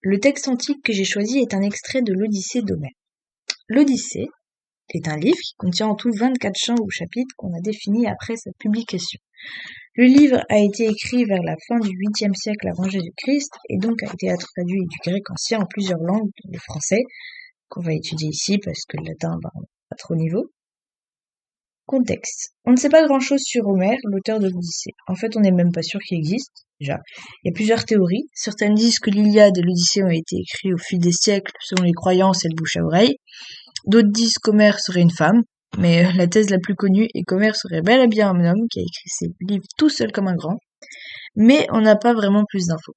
Le texte antique que j'ai choisi est un extrait de l'Odyssée d'Homère. L'Odyssée est un livre qui contient en tout 24 chants ou chapitres qu'on a définis après sa publication. Le livre a été écrit vers la fin du 8e siècle avant Jésus-Christ et donc a été traduit du grec ancien en plusieurs langues, dont le français, qu'on va étudier ici parce que le latin, pas trop niveau. Contexte. On ne sait pas grand-chose sur Homère, l'auteur de l'Odyssée. En fait, on n'est même pas sûr qu'il existe, déjà. Il y a plusieurs théories. Certaines disent que l'Iliade et l'Odyssée ont été écrits au fil des siècles, selon les croyances et le bouche à oreille. D'autres disent qu'Homère serait une femme, mais la thèse la plus connue est qu'Homère serait bel et bien un homme qui a écrit ses livres tout seul comme un grand. Mais on n'a pas vraiment plus d'infos.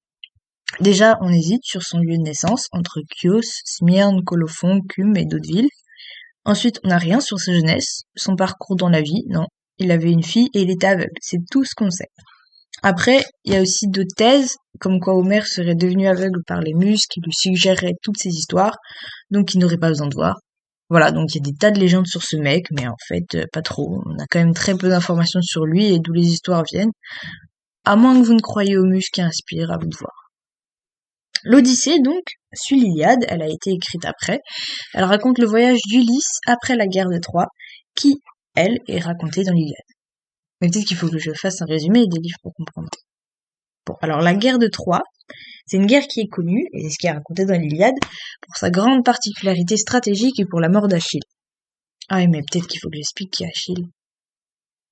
Déjà, on hésite sur son lieu de naissance, entre Chios, Smyrne, Colophon, Cume et d'autres villes. Ensuite, on n'a rien sur sa jeunesse, son parcours dans la vie, non. Il avait une fille et il était aveugle, c'est tout ce qu'on sait. Après, il y a aussi d'autres thèses, comme quoi Homère serait devenu aveugle par les muses qui lui suggéreraient toutes ces histoires, donc il n'aurait pas besoin de voir. Voilà, donc il y a des tas de légendes sur ce mec, mais en fait, pas trop. On a quand même très peu d'informations sur lui et d'où les histoires viennent. À moins que vous ne croyiez aux muses qui inspirent, à vous de voir. L'Odyssée, donc, suit l'Iliade, elle a été écrite après. Elle raconte le voyage d'Ulysse après la guerre de Troie, qui, elle, est racontée dans l'Iliade. Mais peut-être qu'il faut que je fasse un résumé des livres pour comprendre. Bon, alors la guerre de Troie, c'est une guerre qui est connue, et c'est ce qui est raconté dans l'Iliade, pour sa grande particularité stratégique et pour la mort d'Achille. Ah oui, mais peut-être qu'il faut que j'explique qui est Achille.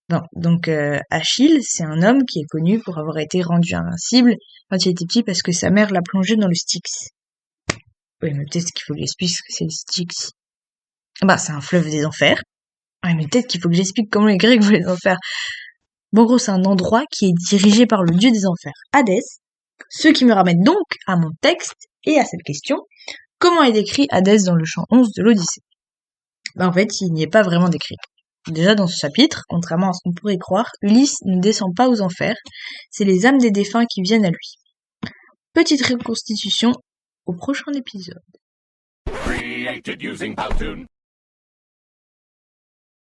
Bon, donc Achille, c'est un homme qui est connu pour avoir été rendu invincible quand il était petit parce que sa mère l'a plongé dans le Styx. Oui, mais peut-être qu'il faut que j'explique ce que c'est le Styx. Bah, c'est un fleuve des enfers. Ah, mais peut-être qu'il faut que j'explique comment les Grecs voient les enfers. Bon, en gros, c'est un endroit qui est dirigé par le dieu des enfers, Hadès. Ce qui me ramène donc à mon texte et à cette question. Comment est décrit Hadès dans le chant 11 de l'Odyssée? Bah, en fait, il n'y est pas vraiment décrit. Déjà dans ce chapitre, contrairement à ce qu'on pourrait croire, Ulysse ne descend pas aux enfers, c'est les âmes des défunts qui viennent à lui. Petite reconstitution au prochain épisode.